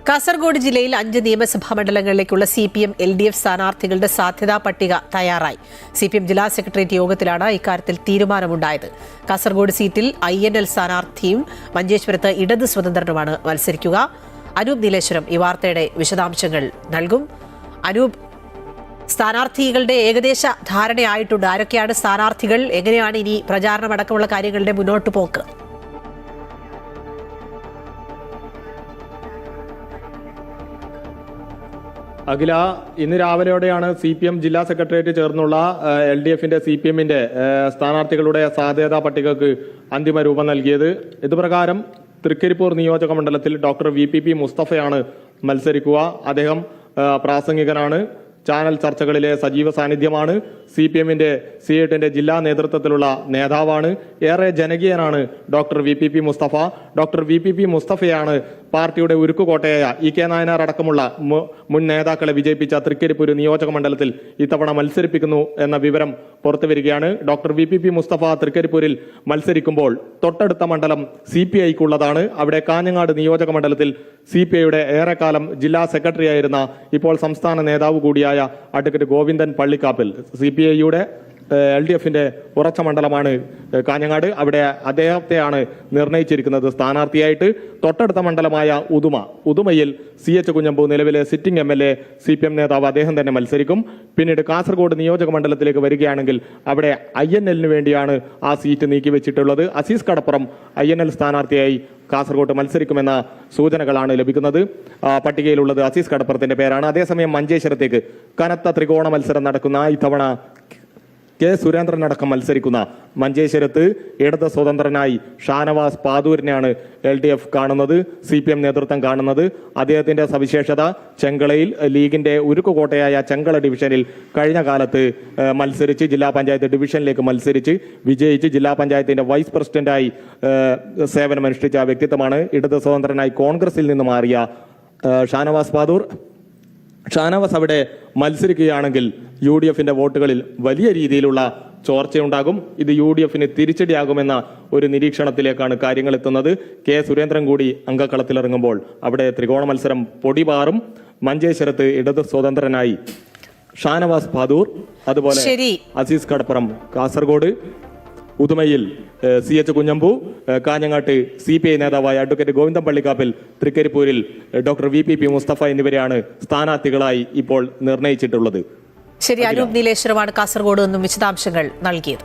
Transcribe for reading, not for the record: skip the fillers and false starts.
കാസർഗോഡ് ജില്ലയിൽ 5 നിയമസഭാ മണ്ഡലങ്ങളിലേക്കുള്ള CPM LDF സ്ഥാനാർത്ഥികളുടെ സാധ്യതാ പട്ടിക തയ്യാറായി. CPM ജില്ലാ സെക്രട്ടേറിയറ്റ് യോഗത്തിലാണ് ഇക്കാര്യത്തിൽ തീരുമാനമുണ്ടായത്. കാസർഗോഡ് സീറ്റിൽ INL സ്ഥാനാർത്ഥിയും മഞ്ചേശ്വരത്ത് ഇടത് സ്വതന്ത്രനുമാണ് മത്സരിക്കുക. അനൂപ് നീലേശ്വരം ഈ വാർത്തയുടെ വിശദാംശങ്ങൾ നൽകും. അനൂപ്, സ്ഥാനാർത്ഥികളുടെ ഏകദേശ ധാരണയായിട്ടുണ്ട്. ആരൊക്കെയാണ് സ്ഥാനാർത്ഥികൾ? എങ്ങനെയാണ് ഇനി പ്രചാരണമടക്കമുള്ള കാര്യങ്ങളുടെ മുന്നോട്ട് പോക്ക്? അഖില, ഇന്ന് രാവിലെയോടെയാണ് CPM ജില്ലാ സെക്രട്ടേറിയറ്റ് ചേർന്നുള്ള LDFന്റെ CPMന്റെ സ്ഥാനാർത്ഥികളുടെ സാധ്യതാ പട്ടികക്ക് അന്തിമ രൂപം നൽകിയത്. ഇതുപ്രകാരം തൃക്കരിപ്പൂർ നിയോജക മണ്ഡലത്തിൽ ഡോക്ടർ VPP മുസ്തഫയാണ് മത്സരിക്കുക. അദ്ദേഹം പ്രാസംഗികനാണ്, ചാനൽ ചർച്ചകളിലെ സജീവ സാന്നിധ്യമാണ്, CPMന്റെ C8ന്റെ ജില്ലാ നേതൃത്വത്തിലുള്ള നേതാവാണ്. ഏറെ ജനകീയനാണ് doctor VPP Mustafa. Doctor VPP മുസ്തഫയാണ് പാർട്ടിയുടെ ഉരുക്കുകോട്ടയായ EK നായനാർ അടക്കമുള്ള മുൻ നേതാക്കളെ വിജയിപ്പിച്ച തൃക്കരിപ്പൂർ നിയോജക മണ്ഡലത്തിൽ ഇത്തവണ മത്സരിപ്പിക്കുന്നു എന്ന വിവരം പുറത്തുവരികയാണ്. ഡോക്ടർ VPP മുസ്തഫ തൃക്കരിപ്പൂരിൽ മത്സരിക്കുമ്പോൾ തൊട്ടടുത്ത മണ്ഡലം CPIക്കുള്ളതാണ്. അവിടെ കാഞ്ഞങ്ങാട് നിയോജക മണ്ഡലത്തിൽ CPIയുടെ ഏറെക്കാലം ജില്ലാ സെക്രട്ടറി ആയിരുന്ന ഇപ്പോൾ സംസ്ഥാന നേതാവ് കൂടിയായ അഡ്വക്കേറ്റ് ഗോവിന്ദൻ പള്ളിക്കാപ്പിൽ, CPIയുടെ LDFന്റെ ഉറച്ച മണ്ഡലമാണ് കാഞ്ഞങ്ങാട്. അവിടെ അദ്ദേഹത്തെയാണ് നിർണയിച്ചിരിക്കുന്നത് സ്ഥാനാർത്ഥിയായിട്ട്. തൊട്ടടുത്ത മണ്ഡലമായ ഉദുമയിൽ CH കുഞ്ഞമ്പു, നിലവിലെ സിറ്റിംഗ് MLA CPM നേതാവ്, അദ്ദേഹം തന്നെ മത്സരിക്കും. പിന്നീട് കാസർഗോഡ് നിയോജക മണ്ഡലത്തിലേക്ക് വരികയാണെങ്കിൽ അവിടെ INLന് വേണ്ടിയാണ് ആ സീറ്റ് നീക്കിവെച്ചിട്ടുള്ളത്. അസീസ് കടപ്പുറം INL സ്ഥാനാർത്ഥിയായി കാസർഗോഡ് മത്സരിക്കുമെന്ന സൂചനകളാണ് ലഭിക്കുന്നത്. പട്ടികയിലുള്ളത് അസീസ് കടപ്പുറത്തിന്റെ പേരാണ്. അതേസമയം മഞ്ചേശ്വരത്തേക്ക് കനത്ത ത്രികോണ മത്സരം നടക്കുന്ന ഇത്തവണ K സുരേന്ദ്രൻ അടക്കം മത്സരിക്കുന്ന മഞ്ചേശ്വരത്ത് ഇടത് സ്വതന്ത്രനായി ഷാനവാസ് പാതൂരിനെയാണ് LDF കാണുന്നത്, CPM നേതൃത്വം കാണുന്നത്. അദ്ദേഹത്തിന്റെ സവിശേഷത, ചെങ്കളയിൽ ലീഗിന്റെ ഉരുക്കുകോട്ടയായ ചെങ്കള ഡിവിഷനിൽ കഴിഞ്ഞ കാലത്ത് മത്സരിച്ച് ജില്ലാ പഞ്ചായത്ത് ഡിവിഷനിലേക്ക് മത്സരിച്ച് വിജയിച്ച് ജില്ലാ പഞ്ചായത്തിന്റെ വൈസ് പ്രസിഡന്റായി സേവനമനുഷ്ഠിച്ച വ്യക്തിത്വമാണ്. ഇടത് സ്വതന്ത്രനായി കോൺഗ്രസിൽ നിന്ന് മാറിയ ഷാനവാസ് പാതൂർ. ഷാനവാസ് അവിടെ മത്സരിക്കുകയാണെങ്കിൽ UDFന്റെ വോട്ടുകളിൽ വലിയ രീതിയിലുള്ള ചോർച്ചയുണ്ടാകും. ഇത് UDFന് തിരിച്ചടിയാകുമെന്ന ഒരു നിരീക്ഷണത്തിലേക്കാണ് കാര്യങ്ങൾ എത്തുന്നത്. K സുരേന്ദ്രൻ കൂടി അംഗക്കളത്തിലിറങ്ങുമ്പോൾ അവിടെ ത്രികോണ മത്സരം പൊടിപാറും. മഞ്ചേശ്വരത്ത് ഇടത് സ്വതന്ത്രനായി ഷാനവാസ് പാതൂർ, അതുപോലെ അസീസ് കടപ്പുറം കാസർഗോഡ്, ഉദുമയിൽ CH കുഞ്ഞമ്പു, കാഞ്ഞങ്ങാട്ട് CPI നേതാവായ അഡ്വക്കേറ്റ് ഗോവിന്ദൻ പള്ളിക്കാപ്പിൽ, തൃക്കരിപ്പൂരിൽ ഡോക്ടർ VPP മുസ്തഫ എന്നിവരെയാണ് സ്ഥാനാർത്ഥികളായി ഇപ്പോൾ നിർണയിച്ചിട്ടുള്ളത്. ശരി, അനൂപ് നീലേശ്വരമാണ് കാസർഗോഡ് നിന്നും വിശദാംശങ്ങൾ നൽകിയത്.